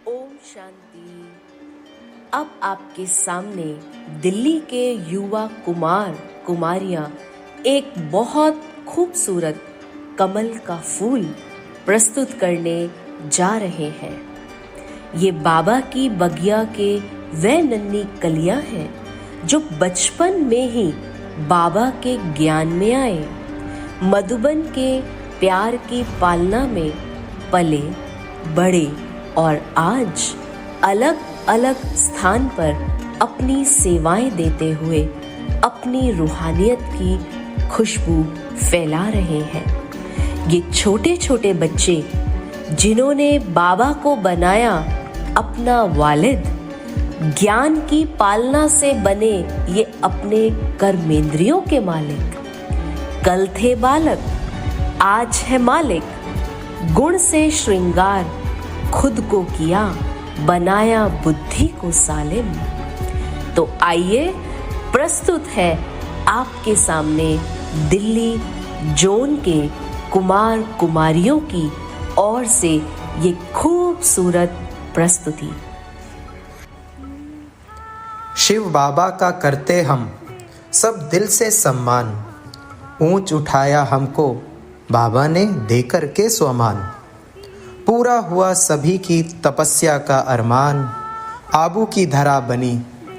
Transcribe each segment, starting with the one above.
ओम शांति। अब आपके सामने दिल्ली के युवा कुमार कुमारियां एक बहुत खूबसूरत कमल का फूल प्रस्तुत करने जा रहे हैं। ये बाबा की बगिया के वे नन्ही कलियां हैं जो बचपन में ही बाबा के ज्ञान में आए, मधुबन के प्यार की पालना में पले बड़े और आज अलग अलग स्थान पर अपनी सेवाएं देते हुए अपनी रूहानियत की खुशबू फैला रहे हैं। ये छोटे छोटे बच्चे जिन्होंने बाबा को बनाया अपना वालिद, ज्ञान की पालना से बने ये अपने कर्मेंद्रियों के मालिक। कल थे बालक, आज है मालिक, गुण से श्रृंगार खुद को किया, बनाया बुद्धि को सालिम। तो आइए, प्रस्तुत है आपके सामने दिल्ली जोन के कुमार कुमारियों की ओर से ये खूबसूरत प्रस्तुति। शिव बाबा का करते हम सब दिल से सम्मान, ऊंच उठाया हमको बाबा ने देकर के स्वमान। पूरा हुआ सभी की तपस्या का अरमान, आबू की धरा बनी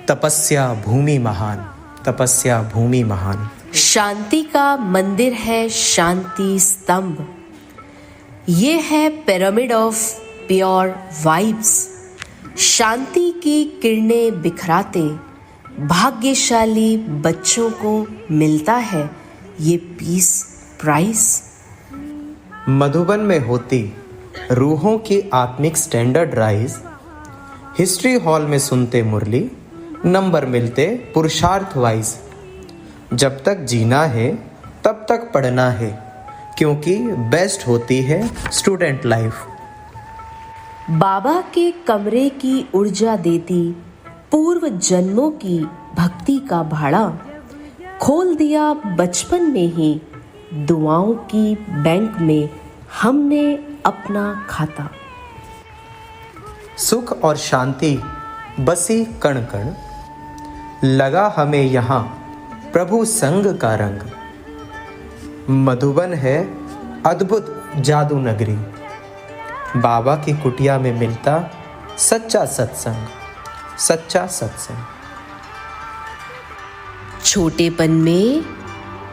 तपस्या भूमि महान, तपस्या भूमि महान। शांति का मंदिर है शांति स्तंभ, ये है पिरामिड ऑफ प्योर वाइब्स। शांति की किरणें बिखराते भाग्यशाली बच्चों को मिलता है ये पीस प्राइज। मधुबन में होती रूहों की आत्मिक स्टैंडर्ड राइज, हिस्ट्री हॉल में सुनते मुरली, नंबर मिलते पुरुषार्थ वाइज। जब तक जीना है तब तक पढ़ना है, क्योंकि बेस्ट होती है स्टूडेंट लाइफ। बाबा के कमरे की ऊर्जा देती पूर्व जन्मों की भक्ति का भाड़ा, खोल दिया बचपन में ही दुआओं की बैंक में हमने अपना खाता। सुख और शांति बसी कण कण, लगा हमें यहाँ प्रभु संग का रंग। मधुबन है अद्भुत जादू नगरी, बाबा की कुटिया में मिलता सच्चा सत्संग, सच्चा सत्संग। छोटेपन में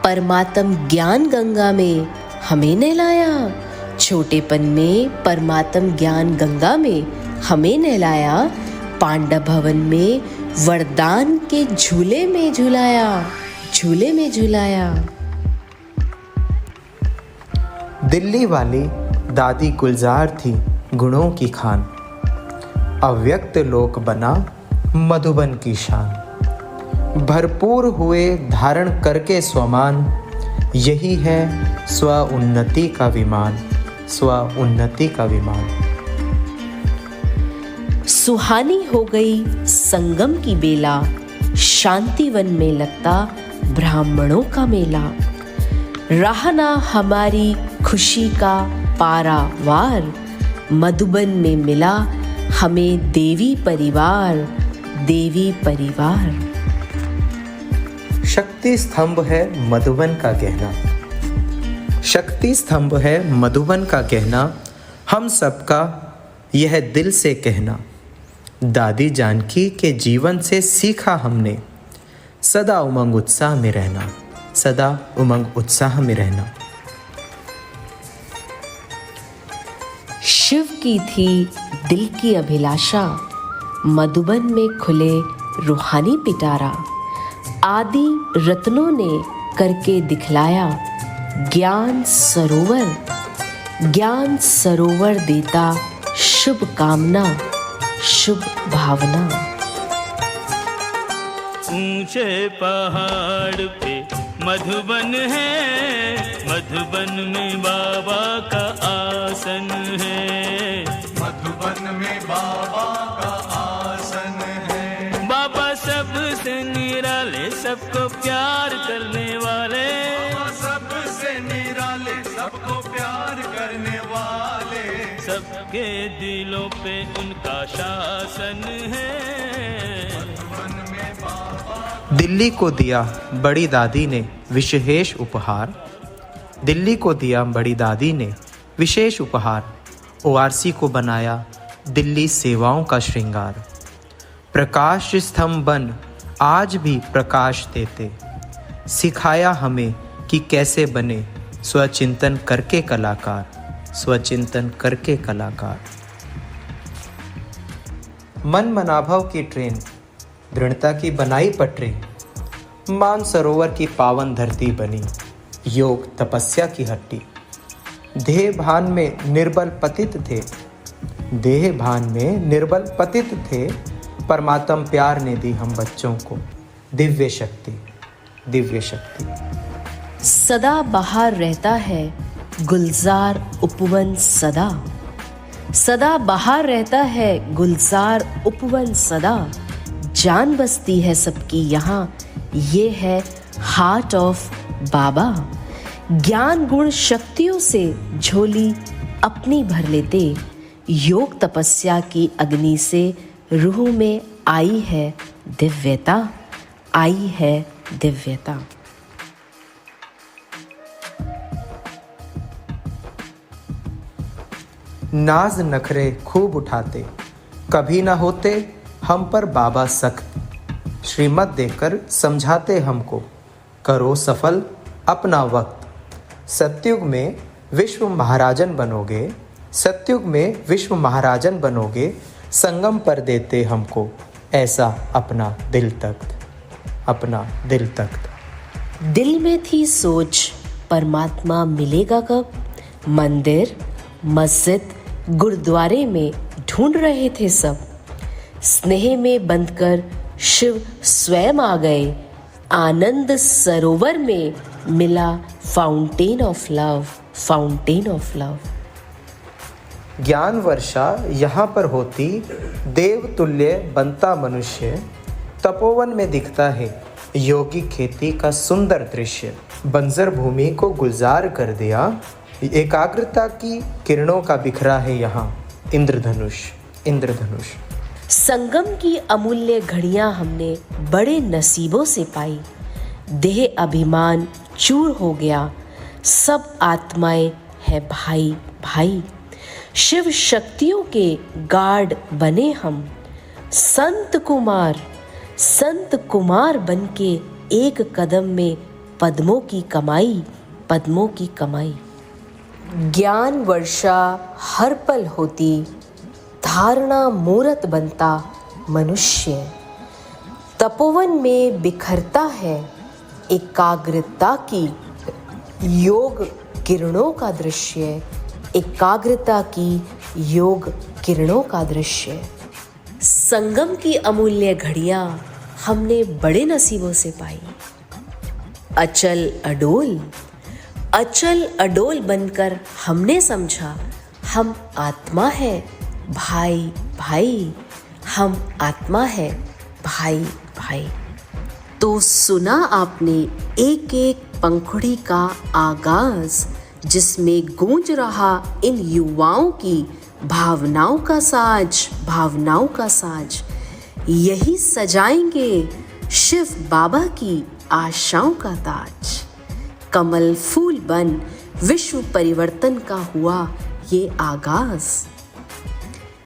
परमात्म ज्ञान गंगा में हमें नहलाया, छोटेपन में परमात्म ज्ञान गंगा में हमें नहलाया। पांडव भवन में वरदान के झूले में झुलाया, झूले में झुलाया। दिल्ली वाली दादी गुलजार थी गुणों की खान, अव्यक्त लोक बना मधुबन की शान। भरपूर हुए धारण करके स्वमान, यही है स्व उन्नति का विमान, स्व उन्नति का विमान। सुहानी हो गई संगम की बेला, शांतिवन में लगता ब्राह्मणों का मेला। रहना हमारी खुशी का पारावार, मधुबन में मिला हमें देवी परिवार, देवी परिवार। शक्ति स्तंभ है मधुबन का गहना, शक्ति स्तंभ है मधुबन का गहना। हम सबका यह दिल से कहना, दादी जानकी के जीवन से सीखा हमने, सदा उमंग उत्साह में रहना, सदा उमंग उत्साह में रहना। शिव की थी दिल की अभिलाषा, मधुबन में खुले रूहानी पिटारा। आदि रत्नों ने करके दिखलाया ज्ञान सरोवर, ज्ञान सरोवर देता शुभ कामना, शुभ भावना। ऊंचे पहाड़ पे मधुबन है, मधुबन में बाबा का आसन है, मधुबन में बाबा का आसन है। बाबा सबसे निराले सबको प्यार करने वाले, बाबा सबसे निराले सबको प्यार करने वाले, सबके दिलों पे उनका शासन है। दिल्ली को दिया बड़ी दादी ने विशेष उपहार, दिल्ली को दिया बड़ी दादी ने विशेष उपहार, ओआरसी को बनाया दिल्ली सेवाओं का श्रृंगार। प्रकाश स्तंभ बन आज भी प्रकाश देते, सिखाया हमें कि कैसे बने स्वचिंतन करके कलाकार, स्वचिंतन करके कलाकार। मन मनाभव की ट्रेन, दृढ़ता की बनाई पटरी, मानसरोवर की पावन धरती बनी, योग तपस्या की हट्टी। देह भान में निर्बल पतित थे, देह भान में निर्बल पतित थे, परमात्म प्यार ने दी हम बच्चों को दिव्य शक्ति, दिव्य शक्ति। सदा बहार रहता है गुलजार उपवन सदा, सदा बहार रहता है गुलजार उपवन सदा। जान बसती है सबकी यहाँ, ये है हार्ट ऑफ बाबा। ज्ञान गुण शक्तियों से झोली अपनी भर लेते, योग तपस्या की अग्नि से रूह में आई है दिव्यता, आई है दिव्यता। नाज नखरे खूब उठाते, कभी ना होते हम पर बाबा सख्त। श्रीमत देकर समझाते हमको, करो सफल अपना वक्त। सतयुग में विश्व महाराजन बनोगे, सतयुग में विश्व महाराजन बनोगे। संगम पर देते हमको ऐसा अपना दिल तख्त, अपना दिल तख्त। दिल में थी सोच परमात्मा मिलेगा कब, मंदिर मस्जिद गुरुद्वारे में ढूंढ रहे थे सब। स्नेह में बंधकर शिव स्वयं आ गए, आनंद सरोवर में मिला fountain of love, fountain of love. ज्ञान वर्षा यहाँ पर होती, देव तुल्य बनता मनुष्य। तपोवन में दिखता है योगी खेती का सुंदर दृश्य। बंजर भूमि को गुलजार कर दिया, एकाग्रता की किरणों का बिखरा है यहाँ इंद्रधनुष, इंद्रधनुष। संगम की अमूल्य घड़ियां हमने बड़े नसीबों से पाई। देह अभिमान चूर हो गया, सब आत्माएं है भाई भाई। शिव शक्तियों के गार्ड बने हम, संत कुमार बनके एक कदम में पद्मों की कमाई, पद्मों की कमाई। ज्ञान वर्षा हर पल होती, धारणा मूरत बनता मनुष्य। तपोवन में बिखरता है एकाग्रता की योग किरणों का दृश्य, एकाग्रता की योग किरणों का दृश्य। संगम की अमूल्य घड़ियां हमने बड़े नसीबों से पाई। अचल अडोल बनकर हमने समझा, हम आत्मा है भाई भाई, हम आत्मा है भाई भाई। तो सुना आपने एक एक पंखुड़ी का आगाज, जिसमें गूंज रहा इन युवाओं की भावनाओं का साज, भावनाओं का साज। यही सजाएंगे शिव बाबा की आशाओं का ताज। कमल फूल बन विश्व परिवर्तन का हुआ ये आगाज।